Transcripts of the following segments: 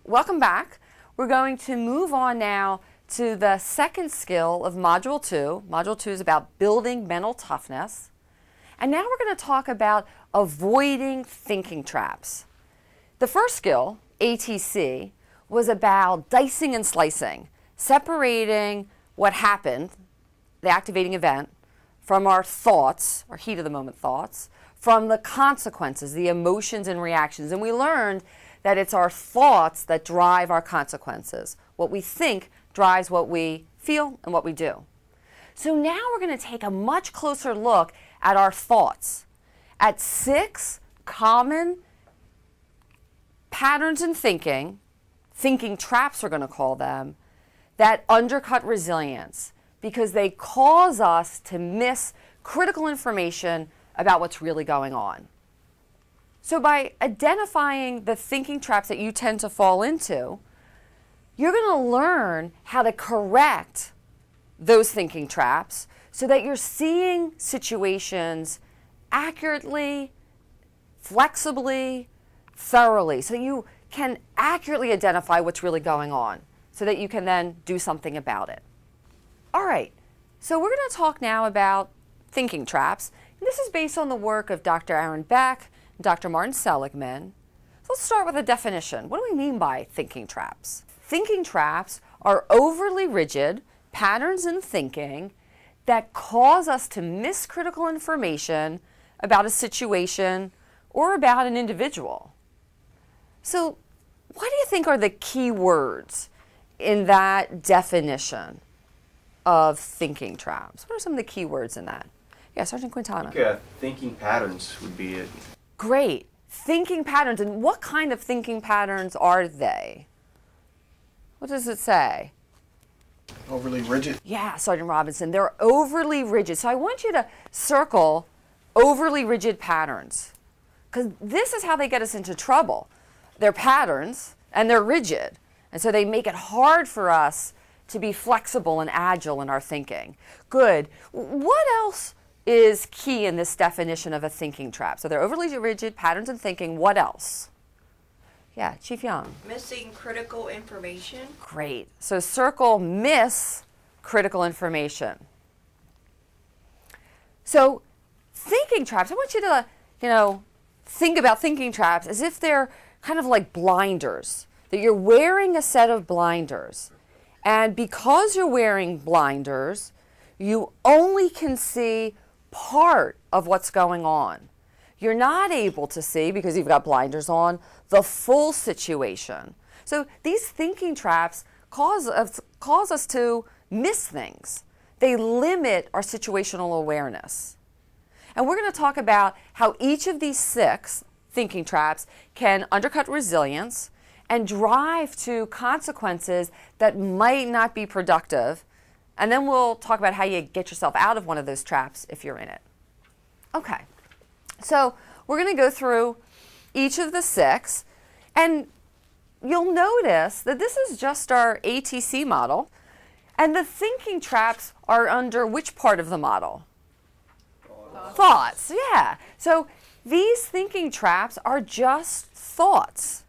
welcome back. We're going to move on now to the second skill of Module 2. Module 2 is about building mental toughness. And now we're going to talk about avoiding thinking traps. The first skill, ATC, was about dicing and slicing, separating what happened, the activating event, from our thoughts, our heat of the moment thoughts, from the consequences, the emotions and reactions. And we learned that it's our thoughts that drive our consequences. What we think drives what we feel and what we do. So now we're going to take a much closer look at our thoughts, at 6 common patterns in thinking traps we're going to call them, that undercut resilience because they cause us to miss critical information about what's really going on. So by identifying the thinking traps that you tend to fall into, you're going to learn how to correct those thinking traps so that you're seeing situations accurately, flexibly, thoroughly, so you can accurately identify what's really going on so that you can then do something about it. All right, so we're going to talk now about thinking traps. And this is based on the work of Dr. Aaron Beck and Dr. Martin Seligman. So let's start with a definition. What do we mean by thinking traps? Thinking traps are overly rigid patterns in thinking that cause us to miss critical information about a situation or about an individual. So what do you think are the key words in that definition of thinking traps? What are some of the key words in that? Yeah, Sergeant Quintana. I think thinking patterns would be it. Great. Thinking patterns. And what kind of thinking patterns are they? What does it say? Overly rigid. Yeah, Sergeant Robinson. They're overly rigid. So I want you to circle overly rigid patterns, because this is how they get us into trouble. They're patterns and they're rigid. And so they make it hard for us to be flexible and agile in our thinking. Good. What else is key in this definition of a thinking trap? So they're overly rigid patterns in thinking. What else? Yeah, Chief Young. Missing critical information. Great. So circle miss critical information. So thinking traps, I want you to, think about thinking traps as if they're kind of like blinders, that you're wearing a set of blinders. And because you're wearing blinders, you only can see part of what's going on. You're not able to see, because you've got blinders on, the full situation. So these thinking traps cause us to miss things. They limit our situational awareness. And we're going to talk about how each of these 6 thinking traps can undercut resilience and drive to consequences that might not be productive. And then we'll talk about how you get yourself out of one of those traps if you're in it. Okay, so we're going to go through each of the 6, and you'll notice that this is just our ATC model, and the thinking traps are under which part of the model? Thoughts, yeah. So these thinking traps are just thoughts.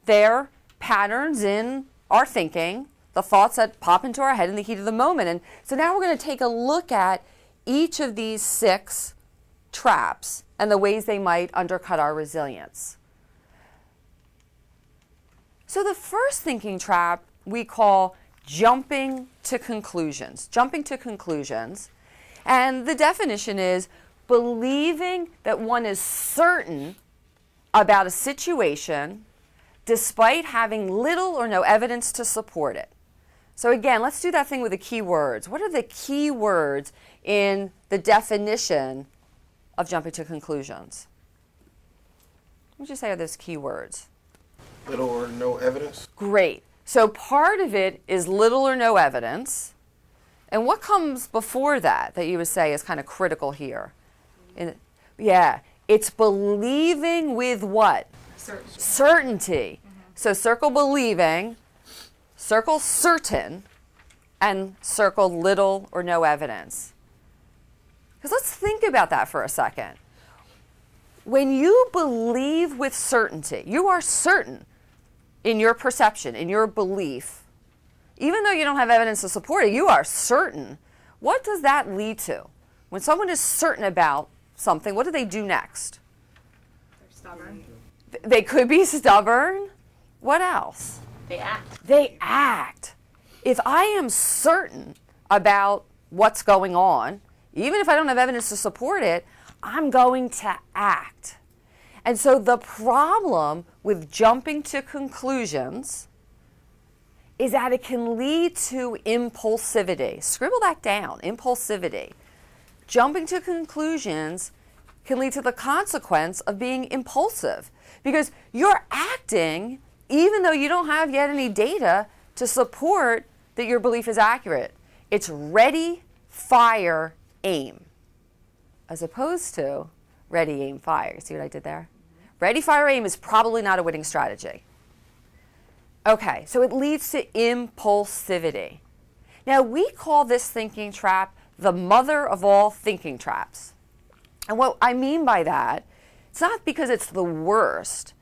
They're patterns in our thinking, the thoughts that pop into our head in the heat of the moment. And so now we're going to take a look at each of these 6 traps and the ways they might undercut our resilience. So the first thinking trap we call jumping to conclusions. Jumping to conclusions. And the definition is believing that one is certain about a situation despite having little or no evidence to support it. So again, let's do that thing with the key words. What are the key words in the definition of jumping to conclusions? What would you say are those key words? Little or no evidence. Great. So part of it is little or no evidence. And what comes before that you would say is kind of critical here? It's believing with what? Certainty. So circle believing, circle certain, and circle little or no evidence. Because let's think about that for a second. When you believe with certainty, you are certain in your perception, in your belief, even though you don't have evidence to support it, you are certain. What does that lead to? When someone is certain about something, what do they do next? They're stubborn. They could be stubborn. What else? They act. They act. If I am certain about what's going on, even if I don't have evidence to support it, I'm going to act. And so the problem with jumping to conclusions is that it can lead to impulsivity. Scribble that down, impulsivity. Jumping to conclusions can lead to the consequence of being impulsive because you're acting even though you don't have yet any data to support that your belief is accurate. It's ready, fire, aim, as opposed to ready, aim, fire. See what I did there? Ready, fire, aim is probably not a winning strategy. Okay, so it leads to impulsivity. Now, we call this thinking trap the mother of all thinking traps. And what I mean by that, it's not because it's the worst.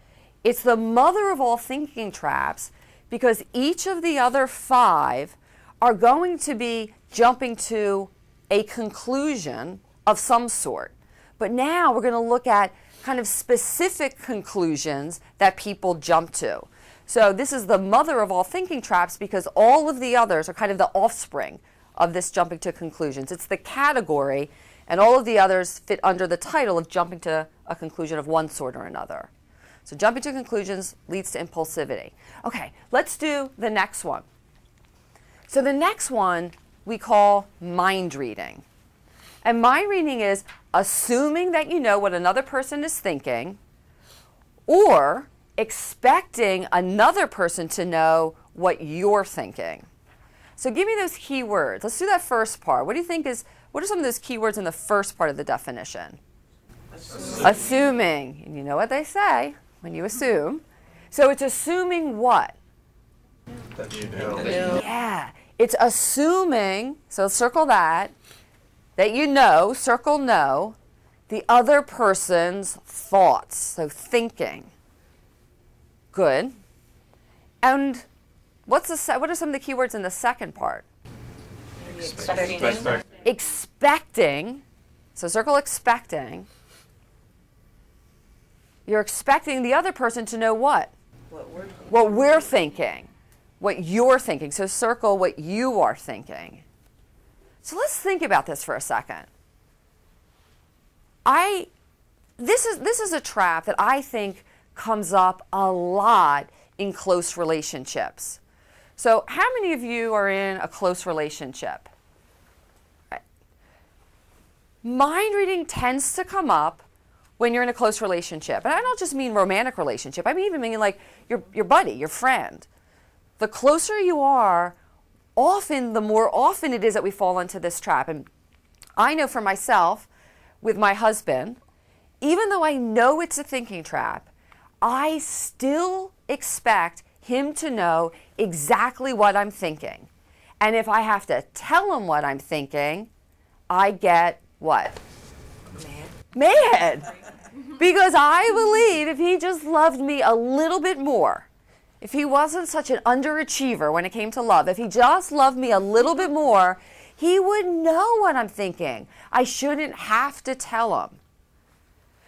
It's the mother of all thinking traps because each of the other 5 are going to be jumping to a conclusion of some sort. But now we're going to look at kind of specific conclusions that people jump to. So this is the mother of all thinking traps because all of the others are kind of the offspring of this jumping to conclusions. It's the category, and all of the others fit under the title of jumping to a conclusion of one sort or another. So jumping to conclusions leads to impulsivity. Okay, let's do the next one. So the next one we call mind reading. And mind reading is assuming that you know what another person is thinking or expecting another person to know what you're thinking. So give me those key words. Let's do that first part. What are some of those key words in the first part of the definition? Assuming. And you know what they say when you assume. So it's assuming what? That you Yeah. It's assuming, so circle that you know, circle know, the other person's thoughts. So thinking. Good. And what are some of the key words in the second part? Expecting. Expecting. So circle expecting. You're expecting the other person to know what? What we're thinking. What you're thinking. So circle what you are thinking. So let's think about this for a second. This is a trap that I think comes up a lot in close relationships. So how many of you are in a close relationship? Right. Mind reading tends to come up when you're in a close relationship. And I don't just mean romantic relationship. I mean like your buddy, your friend. The closer you are, the more often it is that we fall into this trap. And I know for myself, with my husband, even though I know it's a thinking trap, I still expect him to know exactly what I'm thinking. And if I have to tell him what I'm thinking, I get what? Mad. Because I believe if he just loved me a little bit more, if he wasn't such an underachiever when it came to love, if he just loved me a little bit more, he would know what I'm thinking. I shouldn't have to tell him.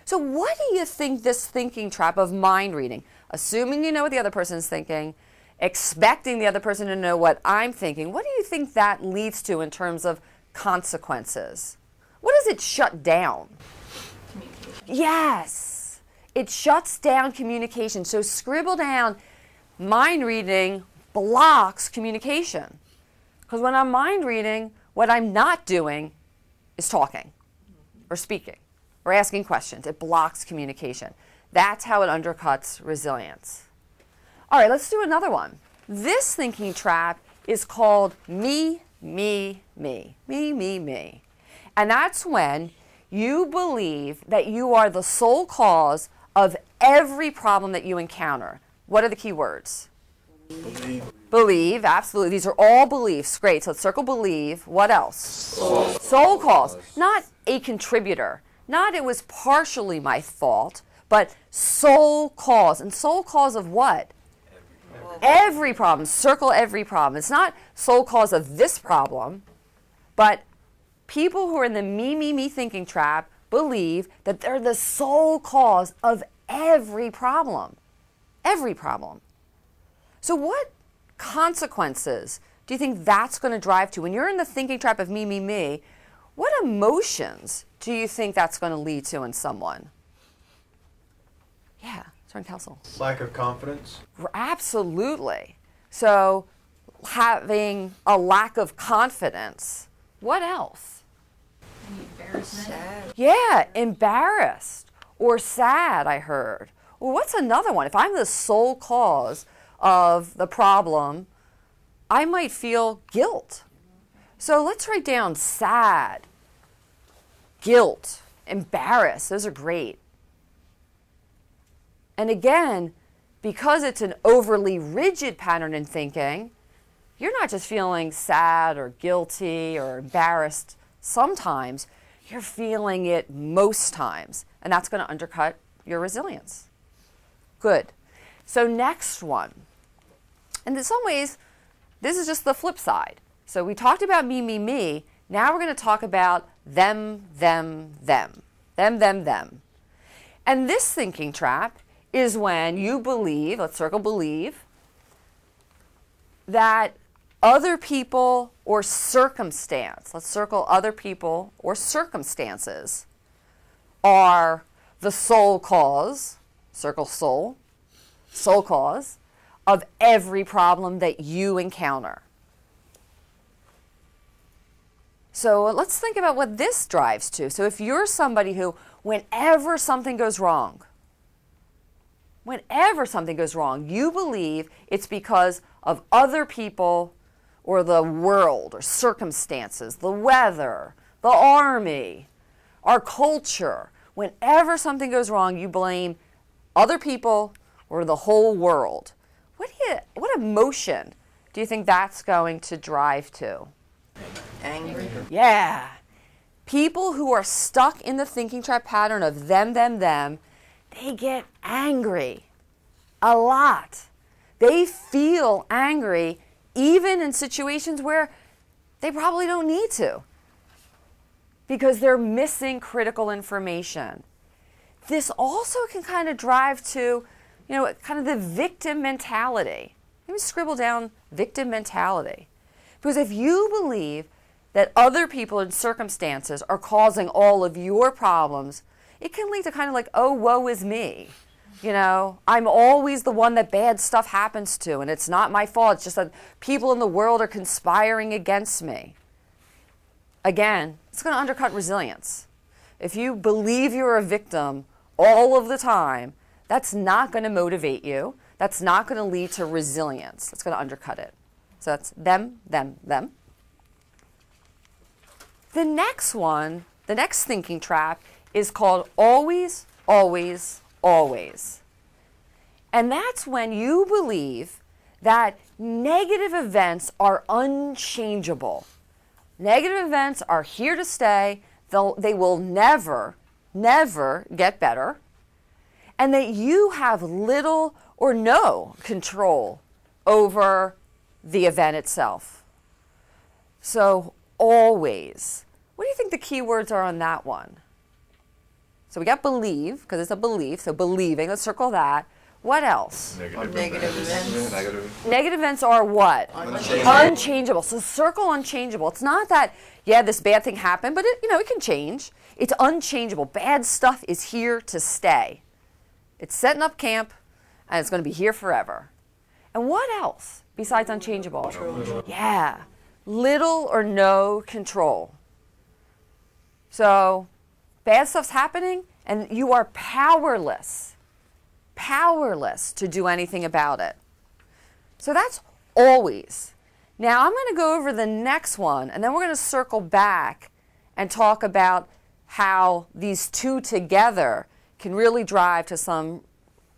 So what do you think this thinking trap of mind reading, assuming you know what the other person's thinking, expecting the other person to know what I'm thinking, what do you think that leads to in terms of consequences? What does it shut down? Yes, it shuts down communication. So scribble down, mind reading blocks communication. Because when I'm mind reading, what I'm not doing is talking or speaking or asking questions. It blocks communication. That's how it undercuts resilience. All right, let's do another one. This thinking trap is called me, me, me. Me, me, me. And that's when you believe that you are the sole cause of every problem that you encounter. What are the key words? Believe, absolutely. These are all beliefs. Great. So let's circle believe. What else? Sole cause. Not a contributor. Not it was partially my fault, but sole cause. And sole cause of what? Every problem, circle every problem. It's not sole cause of this problem, but people who are in the me thinking trap believe that they're the sole cause of every problem. Every problem. So what consequences do you think that's going to drive to? When you're in the thinking trap of me, what emotions do you think that's going to lead to in someone? Yeah, Sergeant Kelsel. Lack of confidence. Absolutely. So having a lack of confidence. What else? Embarrassment. Yeah, embarrassed or sad, I heard. Well, what's another one? If I'm the sole cause of the problem, I might feel guilt. So let's write down sad, guilt, embarrassed. Those are great. And again, because it's an overly rigid pattern in thinking, you're not just feeling sad or guilty or embarrassed sometimes, you're feeling it most times. And that's going to undercut your resilience. Good. So next one. And in some ways, this is just the flip side. So we talked about me. Now we're going to talk about them. And this thinking trap is when you believe, let's circle believe, that other people or circumstance, let's circle other people or circumstances, are the sole cause, circle sole cause, of every problem that you encounter. So let's think about what this drives to. So if you're somebody who, whenever something goes wrong, you believe it's because of other people or the world or circumstances, the weather, the army, our culture. Whenever something goes wrong, you blame other people or the whole world. What emotion do you think that's going to drive to? Angry. Yeah. People who are stuck in the thinking trap pattern of them, they get angry a lot. They feel angry even in situations where they probably don't need to because they're missing critical information. This also can kind of drive to, kind of the victim mentality. Let me scribble down victim mentality. Because if you believe that other people and circumstances are causing all of your problems, it can lead to kind of like, oh, woe is me. I'm always the one that bad stuff happens to, and it's not my fault. It's just that people in the world are conspiring against me. Again, it's going to undercut resilience. If you believe you're a victim all of the time, that's not going to motivate you. That's not going to lead to resilience. It's going to undercut it. So that's them. The next one, the next thinking trap is called always. And that's when you believe that negative events are unchangeable. Negative events are here to stay. They will never get better. And that you have little or no control over the event itself. So always. What do you think the key words are on that one? So we got believe, because it's a belief, so believing, let's circle that. What else? Negative events. Negative events are what? Unchangeable. So circle unchangeable. It's not that, this bad thing happened, but it can change. It's unchangeable. Bad stuff is here to stay. It's setting up camp, and it's going to be here forever. And what else besides unchangeable? Control. Yeah. Little or no control. So bad stuff's happening, and you are powerless to do anything about it. So that's always. Now I'm going to go over the next one, and then we're going to circle back and talk about how these two together can really drive to some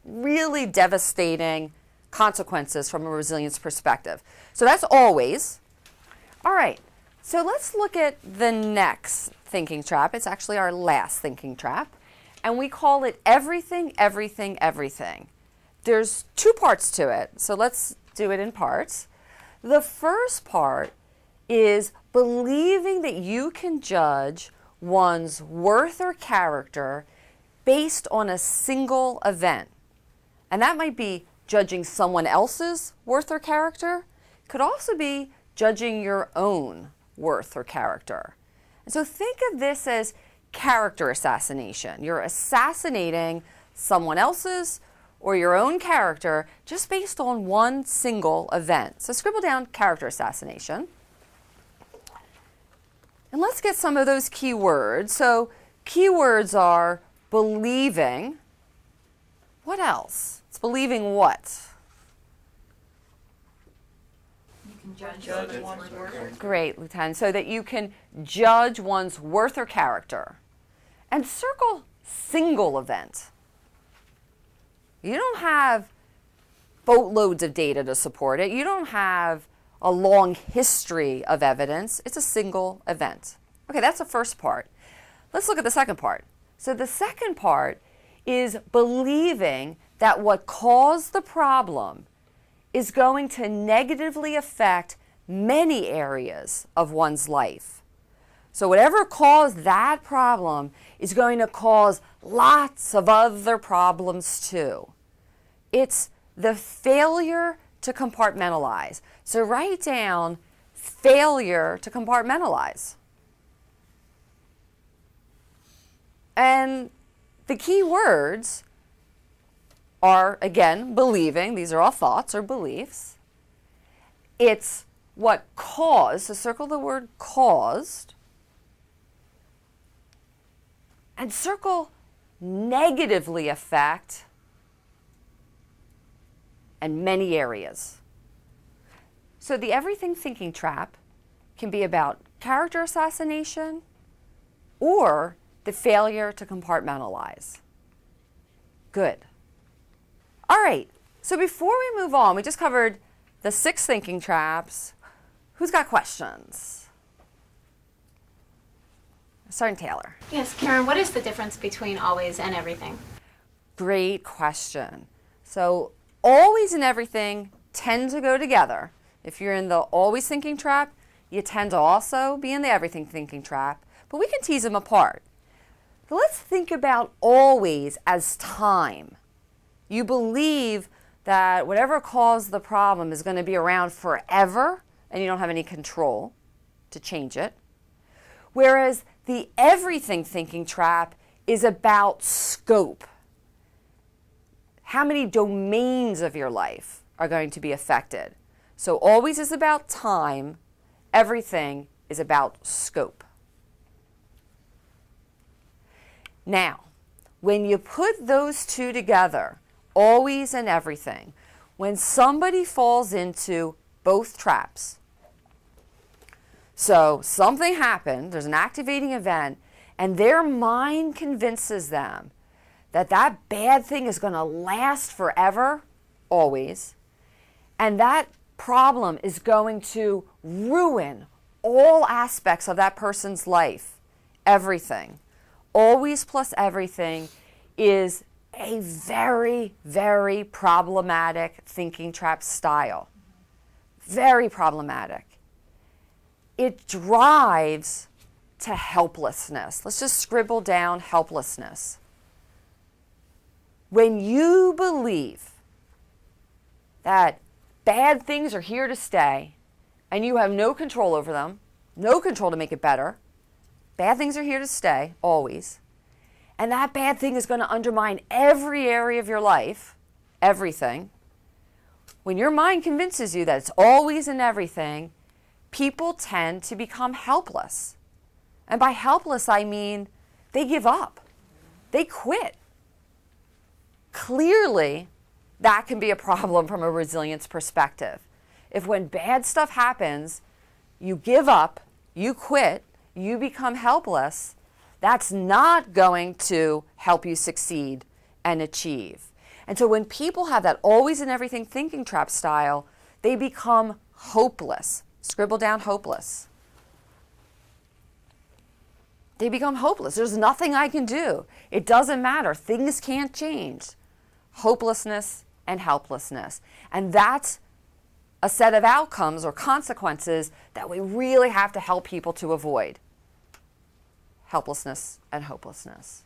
really devastating consequences from a resilience perspective. So that's always. All right, so let's look at the next thinking trap. It's actually our last thinking trap. And we call it everything. There's two parts to it. So let's do it in parts. The first part is believing that you can judge one's worth or character based on a single event. And that might be judging someone else's worth or character. It could also be judging your own worth or character. And so think of this as character assassination. You're assassinating someone else's or your own character just based on one single event. So scribble down character assassination. And let's get some of those key words. So keywords are believing. What else? It's believing what? You can judge one's worth. Great, Lieutenant. So that you can judge one's worth or character. And circle single event. You don't have boatloads of data to support it. You don't have a long history of evidence. It's a single event. Okay, that's the first part. Let's look at the second part. So the second part is believing that what caused the problem is going to negatively affect many areas of one's life. So whatever caused that problem is going to cause lots of other problems too. It's the failure to compartmentalize. So write down failure to compartmentalize. And the key words are, again, believing. These are all thoughts or beliefs. It's what caused, so circle the word caused, and circle negatively affect and many areas. So the everything thinking trap can be about character assassination or the failure to compartmentalize. Good. All right, so before we move on, we just covered the 6 thinking traps. Who's got questions? Sergeant Taylor. Yes, Karen, what is the difference between always and everything? Great question. So always and everything tend to go together. If you're in the always thinking trap, you tend to also be in the everything thinking trap, but we can tease them apart. So let's think about always as time. You believe that whatever caused the problem is going to be around forever and you don't have any control to change it. Whereas the everything thinking trap is about scope. How many domains of your life are going to be affected? So always is about time, everything is about scope. Now, when you put those two together, always and everything, when somebody falls into both traps, so something happened, there's an activating event, and their mind convinces them that that bad thing is going to last forever, always, and that problem is going to ruin all aspects of that person's life, everything. Always plus everything is a very, very problematic thinking trap style. Very problematic. It drives to helplessness. Let's just scribble down helplessness. When you believe that bad things are here to stay and you have no control over them, no control to make it better, bad things are here to stay, always, and that bad thing is going to undermine every area of your life, everything. When your mind convinces you that it's always and everything, people tend to become helpless. And by helpless, I mean they give up. They quit. Clearly, that can be a problem from a resilience perspective. If when bad stuff happens, you give up, you quit, you become helpless, that's not going to help you succeed and achieve. And so when people have that always and everything thinking trap style, they become hopeless. Scribble down hopeless. They become hopeless. There's nothing I can do. It doesn't matter. Things can't change. Hopelessness and helplessness. And that's a set of outcomes or consequences that we really have to help people to avoid. Helplessness and hopelessness.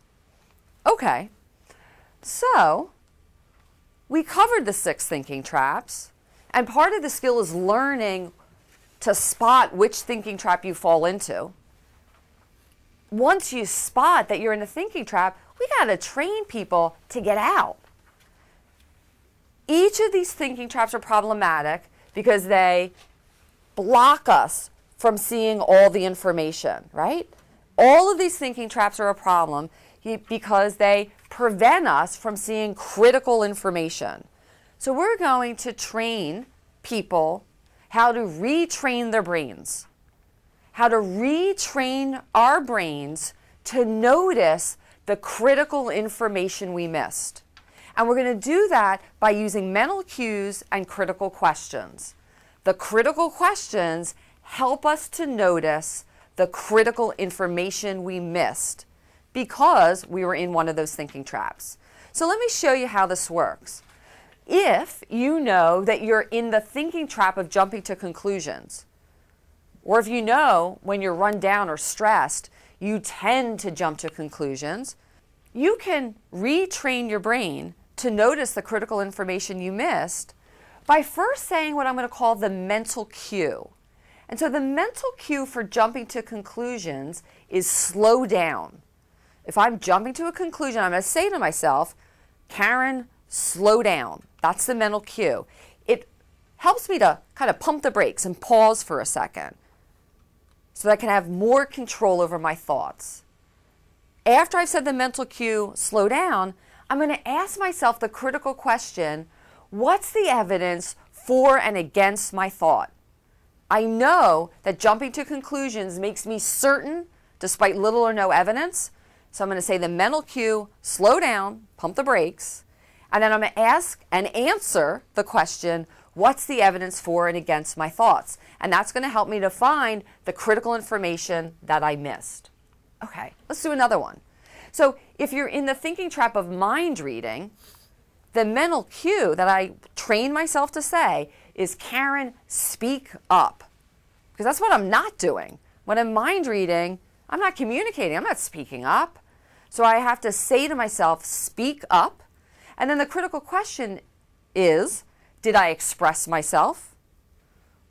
Okay, so we covered the 6 thinking traps, and part of the skill is learning to spot which thinking trap you fall into. Once you spot that you're in a thinking trap, we got to train people to get out. Each of these thinking traps are problematic because they block us from seeing all the information, right? All of these thinking traps are a problem because they prevent us from seeing critical information. So we're going to train people how to retrain their brains, how to retrain our brains to notice the critical information we missed. And we're going to do that by using mental cues and critical questions. The critical questions help us to notice the critical information we missed because we were in one of those thinking traps. So let me show you how this works. If you know that you're in the thinking trap of jumping to conclusions, or if you know when you're run down or stressed, you tend to jump to conclusions, you can retrain your brain to notice the critical information you missed by first saying what I'm going to call the mental cue. And so the mental cue for jumping to conclusions is slow down. If I'm jumping to a conclusion, I'm going to say to myself, Karen, slow down. That's the mental cue. It helps me to kind of pump the brakes and pause for a second so that I can have more control over my thoughts. After I've said the mental cue, slow down, I'm going to ask myself the critical question, what's the evidence for and against my thought? I know that jumping to conclusions makes me certain despite little or no evidence. So I'm going to say the mental cue, slow down, pump the brakes, and then I'm going to ask and answer the question, what's the evidence for and against my thoughts? And that's going to help me to find the critical information that I missed. Okay, let's do another one. So if you're in the thinking trap of mind reading, the mental cue that I train myself to say is, Karen, speak up. Because that's what I'm not doing. When I'm mind reading, I'm not communicating, I'm not speaking up. So I have to say to myself, speak up. And then the critical question is, did I express myself?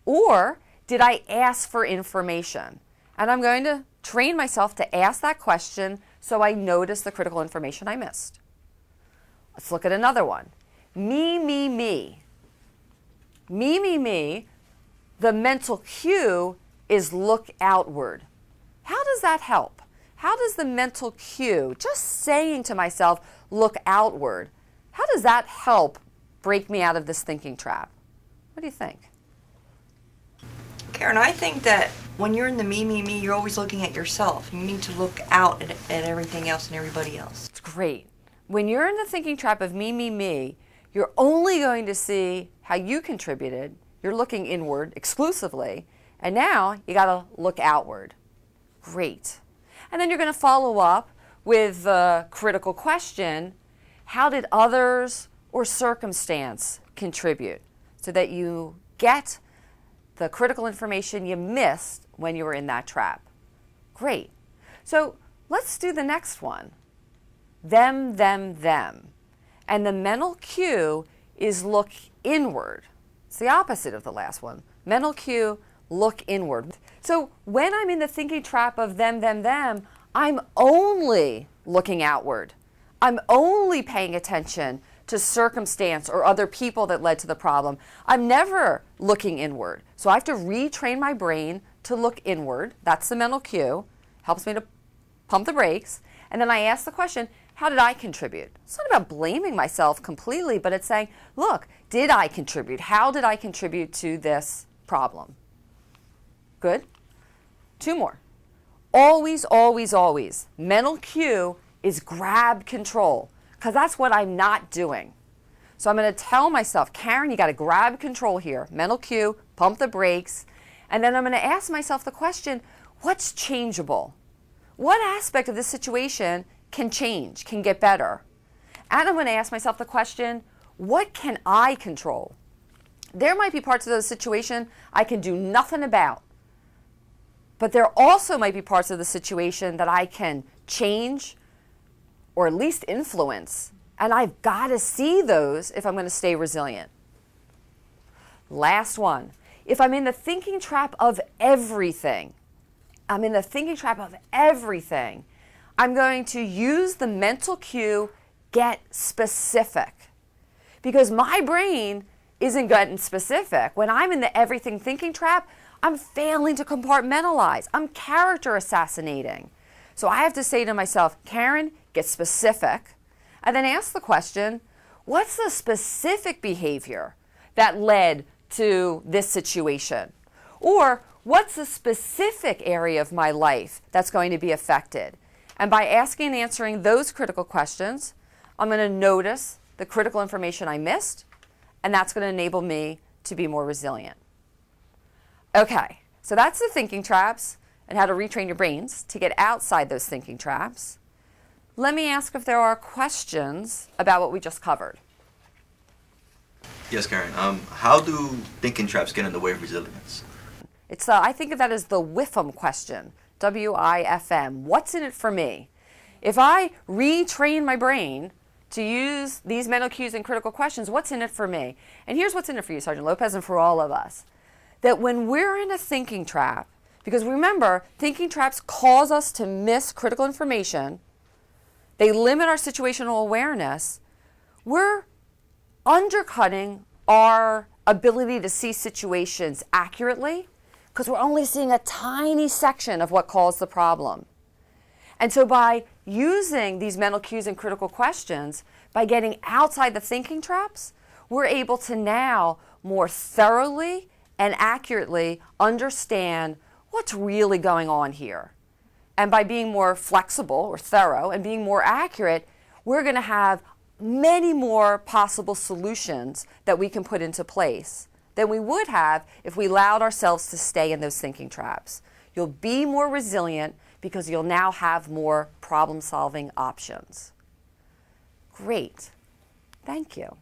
Or did I ask for information? And I'm going to train myself to ask that question so I notice the critical information I missed. Let's look at another one. Me, me, me. Me, me, me. The mental cue is look outward. How does that help? How does the mental cue, just saying to myself, look outward, how does that help break me out of this thinking trap? What do you think? Karen, I think that when you're in the me, me, me, you're always looking at yourself. You need to look out at everything else and everybody else. It's great. When you're in the thinking trap of me, me, me, you're only going to see how you contributed. You're looking inward exclusively. And now you got to look outward. Great. And then you're going to follow up with the critical question, how did others or circumstance contribute? So that you get the critical information you missed when you were in that trap. Great. So let's do the next one. Them, them, them. And the mental cue is look inward. It's the opposite of the last one. Mental cue, look inward. So when I'm in the thinking trap of them, them, them, I'm only looking outward. I'm only paying attention to circumstance or other people that led to the problem. I'm never looking inward. So I have to retrain my brain to look inward. That's the mental cue. Helps me to pump the brakes. And then I ask the question, how did I contribute? It's not about blaming myself completely, but it's saying, look, did I contribute? How did I contribute to this problem? Good. 2 more. Always, always, always. Mental cue is grab control, because that's what I'm not doing. So I'm going to tell myself, Karen, you got to grab control here. Mental cue, pump the brakes. And then I'm going to ask myself the question, what's changeable? What aspect of this situation can change, can get better? And I'm going to ask myself the question, what can I control? There might be parts of the situation I can do nothing about. But there also might be parts of the situation that I can change or at least influence. And I've got to see those if I'm going to stay resilient. Last one. If I'm in the thinking trap of everything, I'm going to use the mental cue, get specific. Because my brain isn't getting specific. When I'm in the everything thinking trap, I'm failing to compartmentalize. I'm character assassinating. So I have to say to myself, Karen, get specific. And then ask the question, what's the specific behavior that led to this situation? Or what's the specific area of my life that's going to be affected? And by asking and answering those critical questions, I'm going to notice the critical information I missed, and that's going to enable me to be more resilient. Okay, so that's the thinking traps and how to retrain your brains to get outside those thinking traps. Let me ask if there are questions about what we just covered. Yes, Karen. How do thinking traps get in the way of resilience? I think of that as the WIFM question, W-I-F-M. What's in it for me? If I retrain my brain to use these mental cues and critical questions, what's in it for me? And here's what's in it for you, Sergeant Lopez, and for all of us. That when we're in a thinking trap, because remember, thinking traps cause us to miss critical information, they limit our situational awareness, we're undercutting our ability to see situations accurately because we're only seeing a tiny section of what caused the problem. And so by using these mental cues and critical questions, by getting outside the thinking traps, we're able to now more thoroughly and accurately understand what's really going on here. And by being more flexible or thorough and being more accurate, we're going to have many more possible solutions that we can put into place than we would have if we allowed ourselves to stay in those thinking traps. You'll be more resilient because you'll now have more problem-solving options. Great. Thank you.